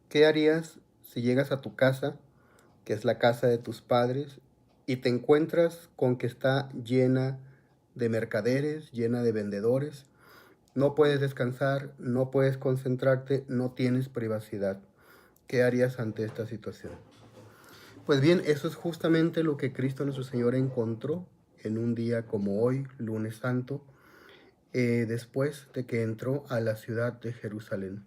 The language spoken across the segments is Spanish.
¿Qué harías si llegas a tu casa, que es la casa de tus padres, y te encuentras con que está llena de mercaderes, llena de vendedores? No puedes descansar, no puedes concentrarte, no tienes privacidad. ¿Qué harías ante esta situación? Pues bien, eso es justamente lo que Cristo nuestro Señor encontró en un día como hoy, lunes santo, después de que entró a la ciudad de Jerusalén.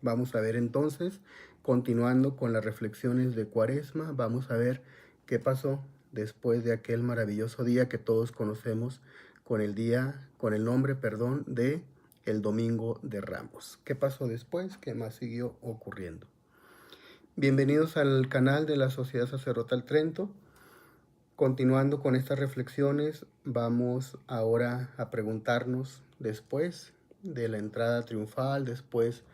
Vamos a ver entonces, continuando con las reflexiones de Cuaresma, vamos a ver qué pasó después de aquel maravilloso día que todos conocemos con el nombre, perdón, de el Domingo de Ramos. ¿Qué pasó después? ¿Qué más siguió ocurriendo? Bienvenidos al canal de la Sociedad Sacerdotal Trento. Continuando con estas reflexiones, vamos ahora a preguntarnos después de la entrada triunfal, después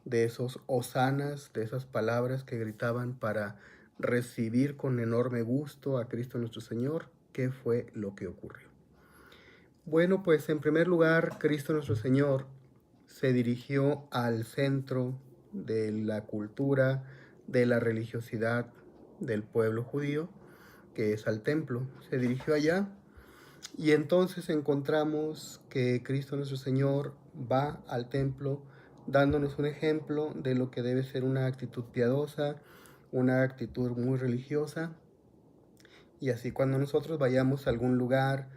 de esos hosanas, de esas palabras que gritaban para recibir con enorme gusto a Cristo nuestro Señor, ¿qué fue lo que ocurrió? Bueno, pues en primer lugar, Cristo nuestro Señor se dirigió al centro de la cultura, de la religiosidad del pueblo judío, que es al templo. Se dirigió allá y entonces encontramos que Cristo nuestro Señor va al templo dándonos un ejemplo de lo que debe ser una actitud piadosa, una actitud muy religiosa. Y así cuando nosotros vayamos a algún lugar,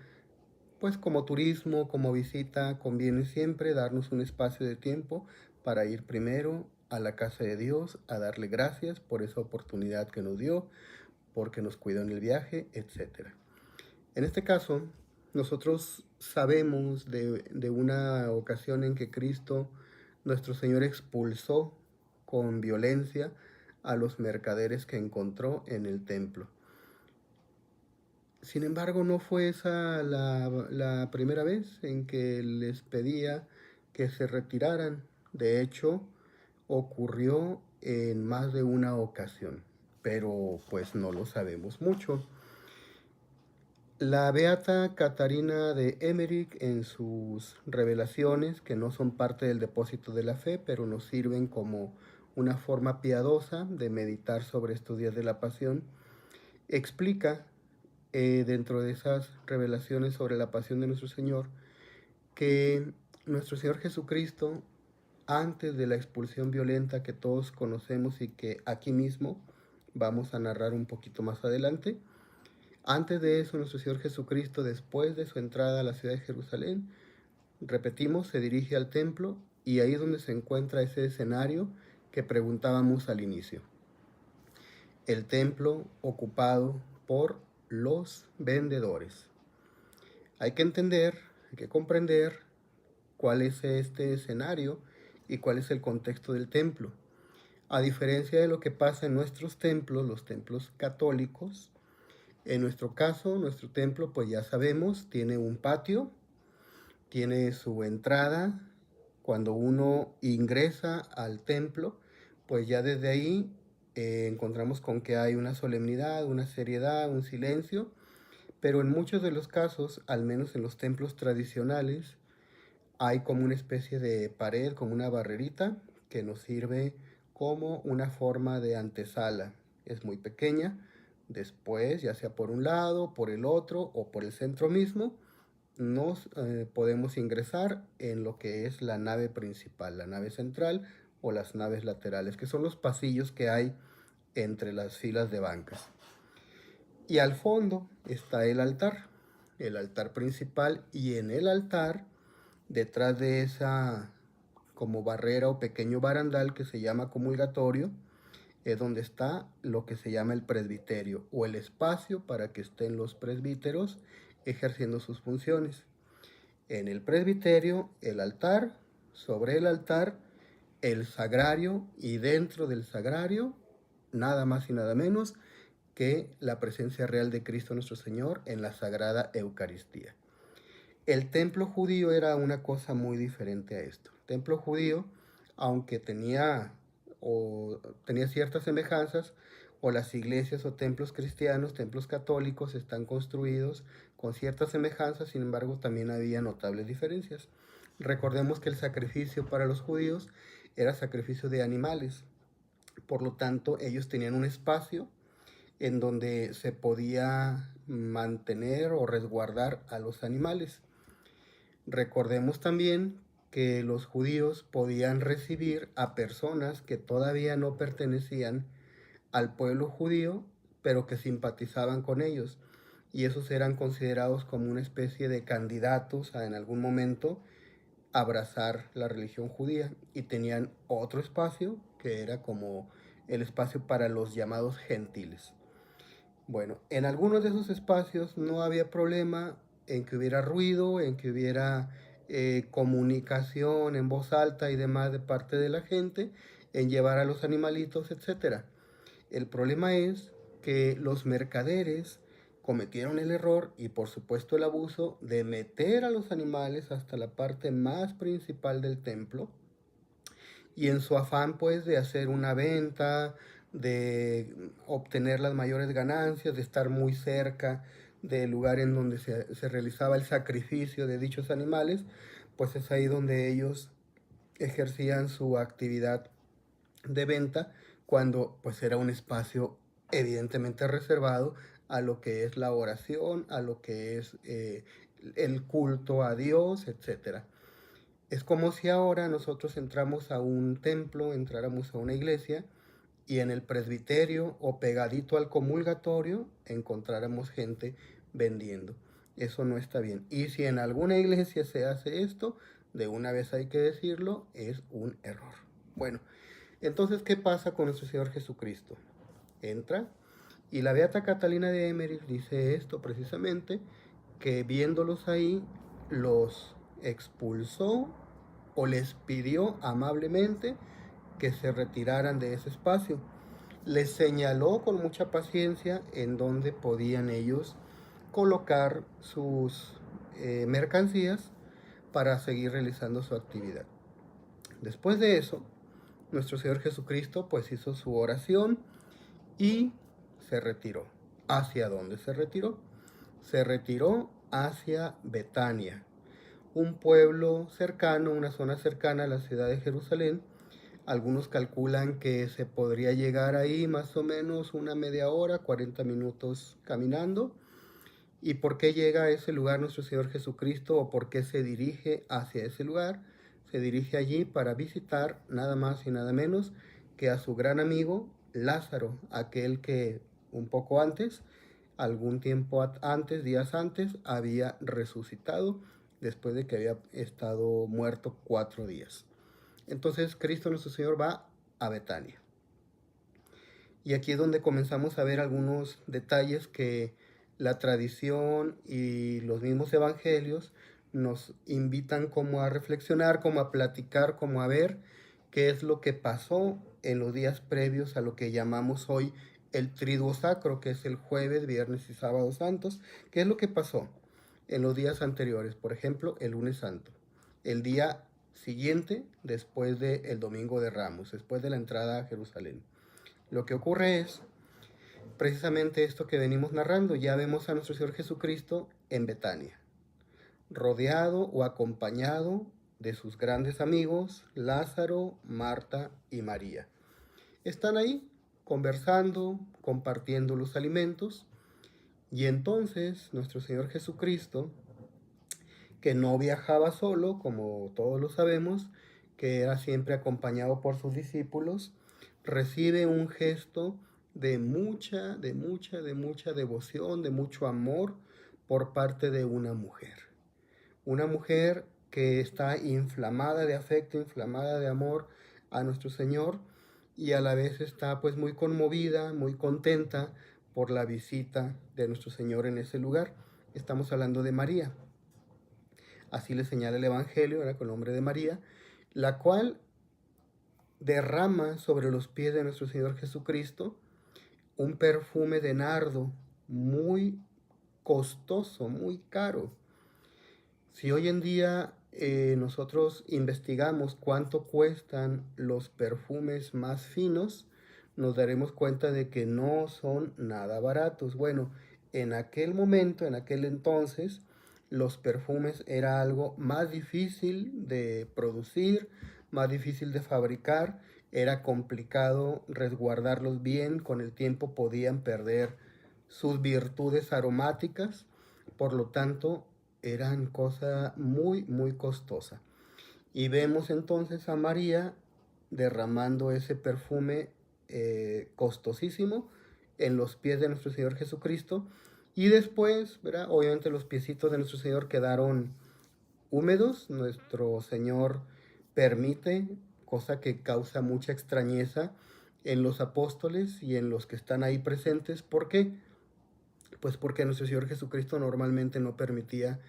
pues como turismo, como visita, conviene siempre darnos un espacio de tiempo para ir primero a la casa de Dios, a darle gracias por esa oportunidad que nos dio, porque nos cuidó en el viaje, etc. En este caso, nosotros sabemos de una ocasión en que Cristo, nuestro Señor, expulsó con violencia a los mercaderes que encontró en el templo. Sin embargo, no fue esa la primera vez en que les pedía que se retiraran. De hecho, ocurrió en más de una ocasión, pero pues no lo sabemos mucho. La beata Catarina de Emmerich, en sus revelaciones, que no son parte del depósito de la fe, pero nos sirven como una forma piadosa de meditar sobre estos días de la pasión, explica dentro de esas revelaciones sobre la pasión de nuestro Señor que nuestro Señor Jesucristo, antes de la expulsión violenta que todos conocemos y que aquí mismo vamos a narrar un poquito más adelante, antes de eso, nuestro Señor Jesucristo, después de su entrada a la ciudad de Jerusalén, repetimos, se dirige al templo y ahí es donde se encuentra ese escenario que preguntábamos al inicio. El templo ocupado por los vendedores. Hay que entender, hay que comprender cuál es este escenario y cuál es el contexto del templo. A diferencia de lo que pasa en nuestros templos, los templos católicos, en nuestro caso, nuestro templo, pues ya sabemos, tiene un patio, tiene su entrada. Cuando uno ingresa al templo, pues ya desde ahí encontramos con que hay una solemnidad, una seriedad, un silencio, pero en muchos de los casos, al menos en los templos tradicionales, hay como una especie de pared, como una barrerita, que nos sirve como una forma de antesala. Es muy pequeña. Después, ya sea por un lado, por el otro o por el centro mismo, nos podemos ingresar en lo que es la nave principal, la nave central o las naves laterales, que son los pasillos que hay entre las filas de bancas. Y al fondo está el altar principal, y en el altar, detrás de esa como barrera o pequeño barandal que se llama comulgatorio, es donde está lo que se llama el presbiterio o el espacio para que estén los presbíteros ejerciendo sus funciones. En el presbiterio, el altar, sobre el altar, el sagrario, y dentro del sagrario, nada más y nada menos que la presencia real de Cristo nuestro Señor en la Sagrada Eucaristía. El templo judío era una cosa muy diferente a esto. El templo judío, aunque tenía ciertas semejanzas, o las iglesias o templos cristianos, templos católicos, están construidos con ciertas semejanzas, sin embargo también había notables diferencias. Recordemos que el sacrificio para los judíos era sacrificio de animales. Por lo tanto, ellos tenían un espacio en donde se podía mantener o resguardar a los animales. Recordemos también que los judíos podían recibir a personas que todavía no pertenecían al pueblo judío, pero que simpatizaban con ellos. Y esos eran considerados como una especie de candidatos a en algún momento abrazar la religión judía, y tenían otro espacio que era como el espacio para los llamados gentiles. Bueno, en algunos de esos espacios no había problema en que hubiera ruido, en que hubiera comunicación en voz alta y demás de parte de la gente, en llevar a los animalitos, etcétera. El problema es que los mercaderes cometieron el error y por supuesto el abuso de meter a los animales hasta la parte más principal del templo, y en su afán pues de hacer una venta, de obtener las mayores ganancias, de estar muy cerca del lugar en donde se realizaba el sacrificio de dichos animales, pues es ahí donde ellos ejercían su actividad de venta, cuando pues era un espacio evidentemente reservado a lo que es la oración, a lo que es el culto a Dios, etcétera. Es como si ahora nosotros entramos a un templo, entráramos a una iglesia, y en el presbiterio o pegadito al comulgatorio encontráramos gente vendiendo. Eso no está bien. Y si en alguna iglesia se hace esto, de una vez hay que decirlo, es un error. Bueno, entonces, ¿qué pasa con nuestro Señor Jesucristo? Entra, y la Beata Catalina de Emmerich dice esto precisamente, que viéndolos ahí, los expulsó o les pidió amablemente que se retiraran de ese espacio. Les señaló con mucha paciencia en donde podían ellos colocar sus mercancías para seguir realizando su actividad. Después de eso, nuestro Señor Jesucristo pues hizo su oración y se retiró. ¿Hacia dónde se retiró? Se retiró hacia Betania, un pueblo cercano, una zona cercana a la ciudad de Jerusalén. Algunos calculan que se podría llegar ahí más o menos una media hora, 40 minutos caminando. ¿Y por qué llega a ese lugar nuestro Señor Jesucristo, o por qué se dirige hacia ese lugar? Se dirige allí para visitar nada más y nada menos que a su gran amigo Lázaro, aquel que un poco antes, algún tiempo antes, días antes, había resucitado después de que había estado muerto 4 días. Entonces Cristo nuestro Señor va a Betania. Y aquí es donde comenzamos a ver algunos detalles que la tradición y los mismos evangelios nos invitan como a reflexionar, como a platicar, como a ver qué es lo que pasó en los días previos a lo que llamamos hoy el Triduo Sacro, que es el jueves, viernes y sábado santos. ¿Qué es lo que pasó en los días anteriores? Por ejemplo, el lunes santo, el día siguiente después del domingo de Ramos, después de la entrada a Jerusalén. Lo que ocurre es precisamente esto que venimos narrando. Ya vemos a nuestro Señor Jesucristo en Betania, rodeado o acompañado de sus grandes amigos, Lázaro, Marta y María. Están ahí conversando, compartiendo los alimentos, y entonces nuestro Señor Jesucristo, que no viajaba solo, como todos lo sabemos, que era siempre acompañado por sus discípulos, recibe un gesto de mucha devoción, de mucho amor por parte de una mujer. Una mujer que está inflamada de afecto, inflamada de amor a nuestro Señor, y a la vez está pues muy conmovida, muy contenta por la visita de nuestro Señor en ese lugar. Estamos hablando de María. Así le señala el Evangelio, era con el nombre de María, la cual derrama sobre los pies de nuestro Señor Jesucristo un perfume de nardo muy costoso, muy caro. Si hoy en día nosotros investigamos cuánto cuestan los perfumes más finos, nos daremos cuenta de que no son nada baratos. Bueno, en aquel momento, en aquel entonces, los perfumes era algo más difícil de producir, más difícil de fabricar, era complicado resguardarlos bien, con el tiempo podían perder sus virtudes aromáticas, por lo tanto eran cosa muy, muy costosa. Y vemos entonces a María derramando ese perfume costosísimo en los pies de nuestro Señor Jesucristo. Y después, ¿verdad? Obviamente los piecitos de nuestro Señor quedaron húmedos. Nuestro Señor permite, cosa que causa mucha extrañeza en los apóstoles y en los que están ahí presentes. ¿Por qué? Pues porque nuestro Señor Jesucristo normalmente no permitía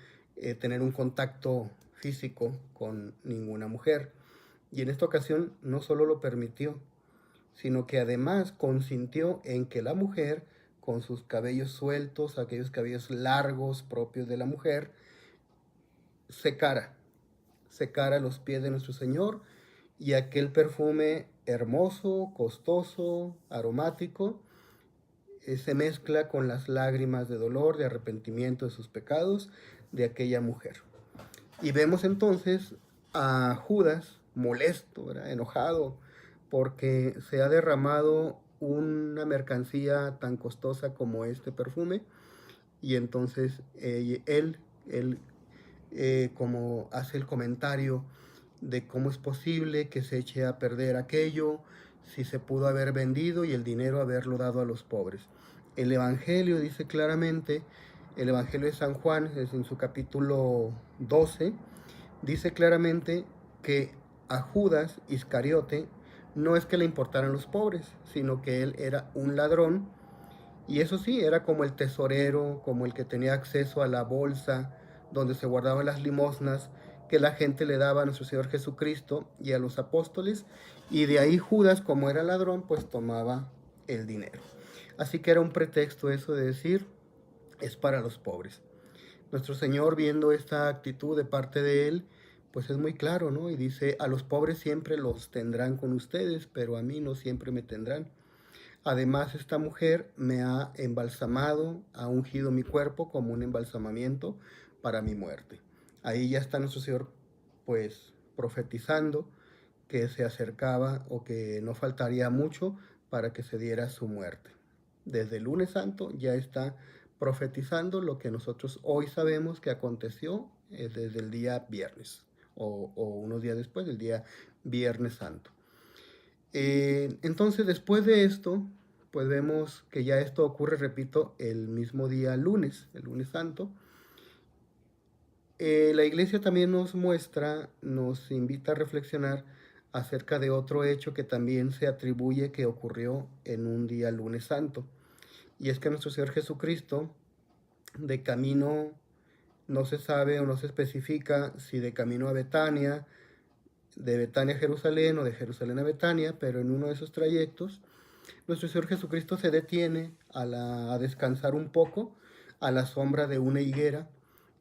tener un contacto físico con ninguna mujer. Y en esta ocasión no solo lo permitió, sino que además consintió en que la mujer, con sus cabellos sueltos, aquellos cabellos largos propios de la mujer, secara, secara los pies de nuestro Señor, y aquel perfume hermoso, costoso, aromático, se mezcla con las lágrimas de dolor, de arrepentimiento de sus pecados de aquella mujer. Y vemos entonces a Judas molesto, ¿verdad? Enojado, porque se ha derramado una mercancía tan costosa como este perfume. Y entonces él como hace el comentario de cómo es posible que se eche a perder aquello, si se pudo haber vendido y el dinero haberlo dado a los pobres. El Evangelio dice claramente, el Evangelio de San Juan, es en su capítulo 12, dice claramente que a Judas Iscariote no es que le importaran los pobres, sino que él era un ladrón, y eso sí, era como el tesorero, como el que tenía acceso a la bolsa donde se guardaban las limosnas que la gente le daba a nuestro Señor Jesucristo y a los apóstoles, y de ahí Judas, como era ladrón, pues tomaba el dinero. Así que era un pretexto eso de decir, es para los pobres. Nuestro Señor, viendo esta actitud de parte de él, pues es muy claro, ¿no? Y dice, a los pobres siempre los tendrán con ustedes, pero a mí no siempre me tendrán. Además, esta mujer me ha embalsamado, ha ungido mi cuerpo como un embalsamamiento para mi muerte. Ahí ya está nuestro Señor, pues, profetizando que se acercaba o que no faltaría mucho para que se diera su muerte. Desde el lunes santo ya está profetizando lo que nosotros hoy sabemos que aconteció desde el día viernes o unos días después, del día viernes santo. Entonces, después de esto, pues vemos que ya esto ocurre, repito, el mismo día lunes, el lunes santo. La iglesia también nos muestra, nos invita a reflexionar acerca de otro hecho que también se atribuye que ocurrió en un día lunes santo. Y es que nuestro Señor Jesucristo, de camino, no se sabe o no se especifica si de camino a Betania, de Betania a Jerusalén o de Jerusalén a Betania, pero en uno de esos trayectos, nuestro Señor Jesucristo se detiene a descansar un poco a la sombra de una higuera,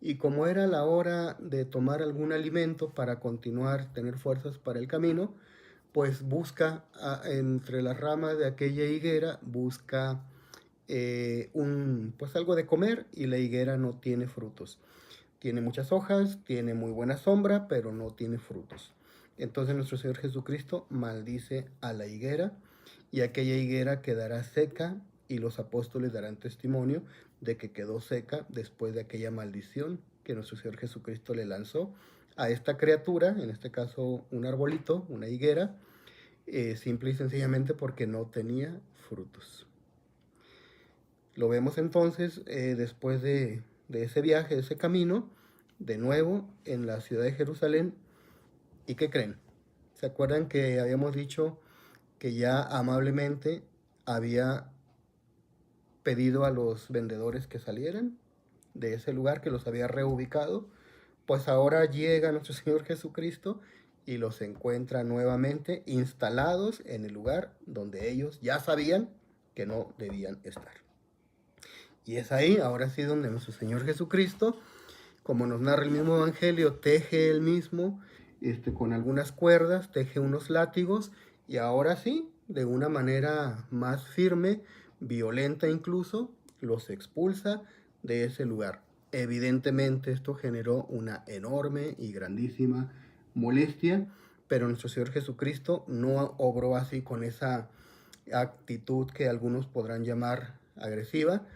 y como era la hora de tomar algún alimento para continuar, tener fuerzas para el camino, pues busca entre las ramas de aquella higuera, busca pues algo de comer, y la higuera no tiene frutos. Tiene muchas hojas, tiene muy buena sombra, pero no tiene frutos. Entonces nuestro Señor Jesucristo maldice a la higuera, y aquella higuera quedará seca, y los apóstoles darán testimonio de que quedó seca después de aquella maldición que nuestro Señor Jesucristo le lanzó a esta criatura, en este caso un arbolito, una higuera, simple y sencillamente porque no tenía frutos. Lo vemos entonces después de ese viaje, de ese camino, de nuevo en la ciudad de Jerusalén. ¿Y qué creen? ¿Se acuerdan que habíamos dicho que ya amablemente había pedido a los vendedores que salieran de ese lugar, que los había reubicado? Pues ahora llega nuestro Señor Jesucristo y los encuentra nuevamente instalados en el lugar donde ellos ya sabían que no debían estar. Y es ahí, ahora sí, donde nuestro Señor Jesucristo, como nos narra el mismo Evangelio, teje él mismo con algunas cuerdas, teje unos látigos, y ahora sí, de una manera más firme, violenta incluso, los expulsa de ese lugar. Evidentemente esto generó una enorme y grandísima molestia, pero nuestro Señor Jesucristo no obró así, con esa actitud que algunos podrán llamar agresiva,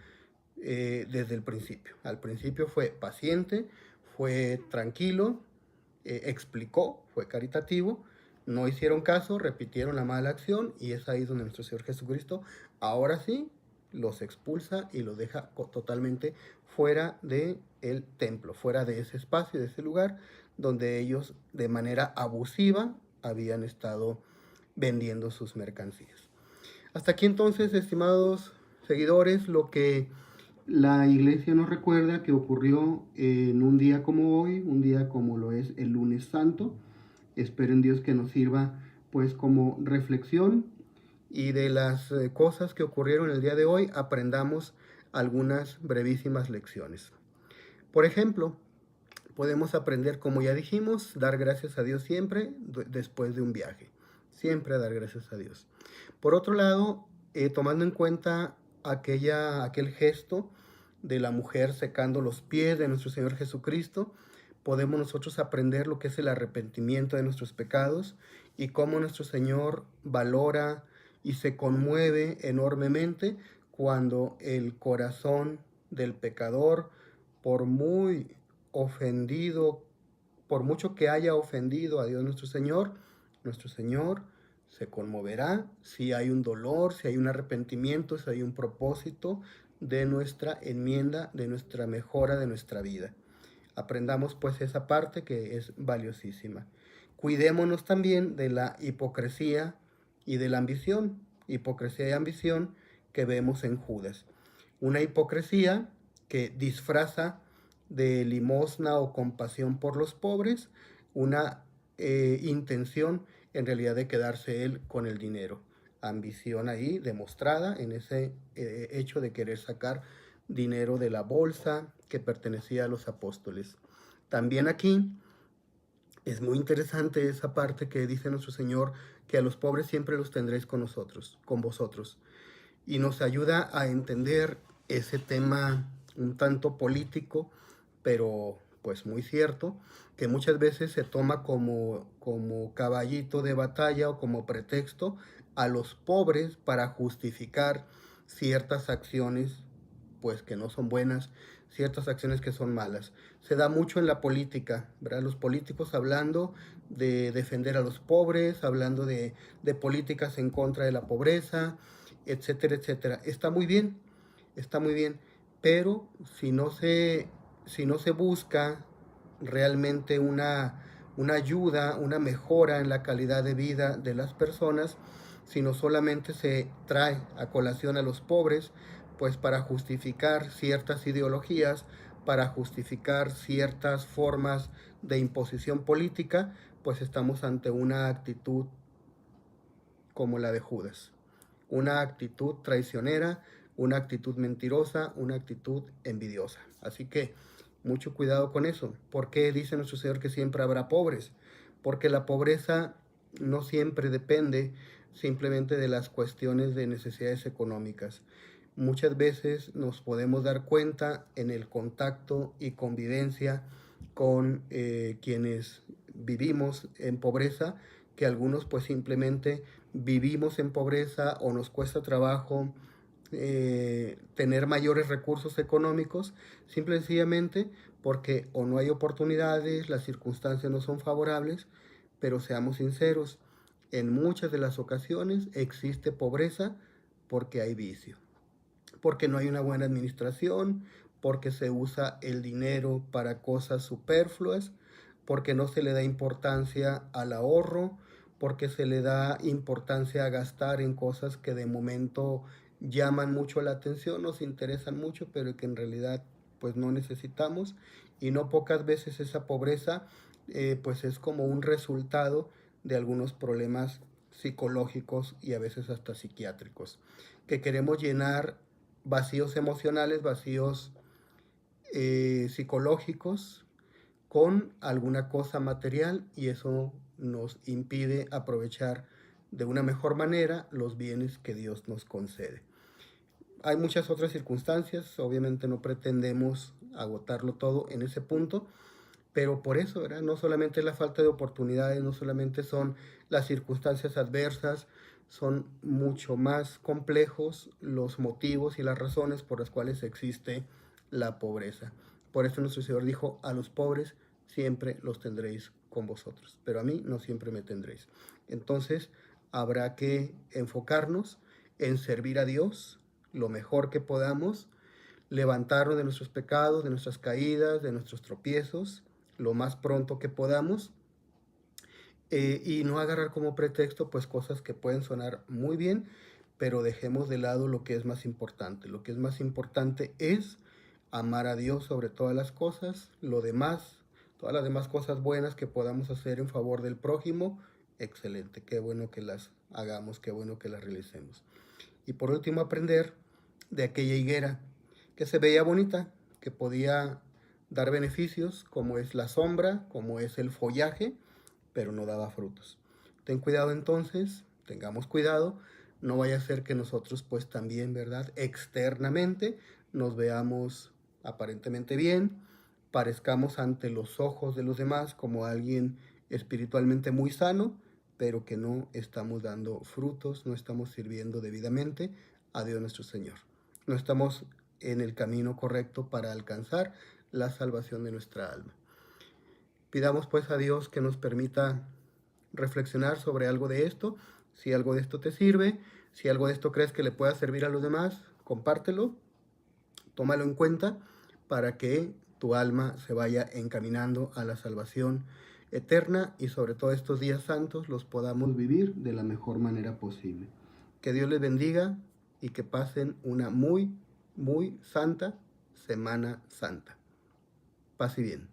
desde el principio. Al principio fue paciente, fue tranquilo, explicó, fue caritativo, no hicieron caso, repitieron la mala acción, y es ahí donde nuestro Señor Jesucristo ahora sí los expulsa y los deja totalmente fuera del templo, fuera de ese espacio, de ese lugar donde ellos de manera abusiva habían estado vendiendo sus mercancías. Hasta aquí entonces, estimados seguidores, lo que la iglesia nos recuerda que ocurrió en un día como hoy, un día como lo es el lunes santo. Espero en Dios que nos sirva pues como reflexión, y de las cosas que ocurrieron el día de hoy aprendamos algunas brevísimas lecciones. Por ejemplo, podemos aprender, como ya dijimos, dar gracias a Dios siempre después de un viaje. Siempre dar gracias a Dios. Por otro lado, tomando en cuenta aquel gesto de la mujer secando los pies de nuestro Señor Jesucristo, podemos nosotros aprender lo que es el arrepentimiento de nuestros pecados y cómo nuestro Señor valora y se conmueve enormemente cuando el corazón del pecador, por muy ofendido, por mucho que haya ofendido a Dios nuestro Señor se conmoverá si hay un dolor, si hay un arrepentimiento, si hay un propósito de nuestra enmienda, de nuestra mejora, de nuestra vida. Aprendamos pues esa parte que es valiosísima. Cuidémonos también de la hipocresía y de la ambición, hipocresía y ambición que vemos en Judas. Una hipocresía que disfraza de limosna o compasión por los pobres una intención en realidad de quedarse él con el dinero. Ambición ahí demostrada en ese hecho de querer sacar dinero de la bolsa que pertenecía a los apóstoles. También aquí es muy interesante esa parte que dice nuestro Señor, que a los pobres siempre los tendréis con nosotros, con vosotros. Y nos ayuda a entender ese tema un tanto político, pero pues muy cierto, que muchas veces se toma como caballito de batalla o como pretexto a los pobres para justificar ciertas acciones pues que no son buenas, ciertas acciones que son malas. Se da mucho en la política, ¿verdad? Los políticos hablando de defender a los pobres, hablando de políticas en contra de la pobreza, etcétera, etcétera. Está muy bien, pero si no se busca realmente una ayuda, una mejora en la calidad de vida de las personas, sino solamente se trae a colación a los pobres, pues para justificar ciertas ideologías, para justificar ciertas formas de imposición política, pues estamos ante una actitud como la de Judas, una actitud traicionera, una actitud mentirosa, una actitud envidiosa. Así que mucho cuidado con eso. ¿Por qué dice nuestro Señor que siempre habrá pobres? Porque la pobreza no siempre depende simplemente de las cuestiones de necesidades económicas. Muchas veces nos podemos dar cuenta en el contacto y convivencia con quienes vivimos en pobreza, que algunos pues simplemente vivimos en pobreza o nos cuesta trabajo tener mayores recursos económicos, simple y sencillamente porque o no hay oportunidades, las circunstancias no son favorables, pero seamos sinceros, en muchas de las ocasiones existe pobreza porque hay vicio, porque no hay una buena administración, porque se usa el dinero para cosas superfluas, porque no se le da importancia al ahorro, porque se le da importancia a gastar en cosas que de momento llaman mucho la atención, nos interesan mucho, pero que en realidad pues no necesitamos. Y no pocas veces esa pobreza pues es como un resultado de algunos problemas psicológicos y a veces hasta psiquiátricos, que queremos llenar vacíos emocionales, vacíos psicológicos con alguna cosa material, y eso nos impide aprovechar de una mejor manera los bienes que Dios nos concede. Hay muchas otras circunstancias, obviamente no pretendemos agotarlo todo en ese punto, pero por eso, ¿verdad? No solamente es la falta de oportunidades, no solamente son las circunstancias adversas, son mucho más complejos los motivos y las razones por las cuales existe la pobreza. Por eso nuestro Señor dijo, a los pobres siempre los tendréis con vosotros, pero a mí no siempre me tendréis. Entonces, habrá que enfocarnos en servir a Dios lo mejor que podamos, levantarnos de nuestros pecados, de nuestras caídas, de nuestros tropiezos, lo más pronto que podamos, y no agarrar como pretexto pues cosas que pueden sonar muy bien, pero dejemos de lado lo que es más importante. Lo que es más importante es amar a Dios sobre todas las cosas, lo demás, todas las demás cosas buenas que podamos hacer en favor del prójimo, excelente, qué bueno que las hagamos, qué bueno que las realicemos. Y por último, aprender de aquella higuera que se veía bonita, que podía dar beneficios, como es la sombra, como es el follaje, pero no daba frutos. Ten cuidado entonces, tengamos cuidado, no vaya a ser que nosotros pues también, ¿verdad? Externamente nos veamos aparentemente bien, parezcamos ante los ojos de los demás como alguien espiritualmente muy sano, pero que no estamos dando frutos, no estamos sirviendo debidamente a Dios nuestro Señor. No estamos en el camino correcto para alcanzar la salvación de nuestra alma. Pidamos pues a Dios que nos permita reflexionar sobre algo de esto. Si algo de esto te sirve, si algo de esto crees que le pueda servir a los demás, compártelo, tómalo en cuenta para que tu alma se vaya encaminando a la salvación eterna y sobre todo estos días santos los podamos vivir de la mejor manera posible. Que Dios les bendiga y que pasen una muy, muy santa Semana Santa. Paz y bien.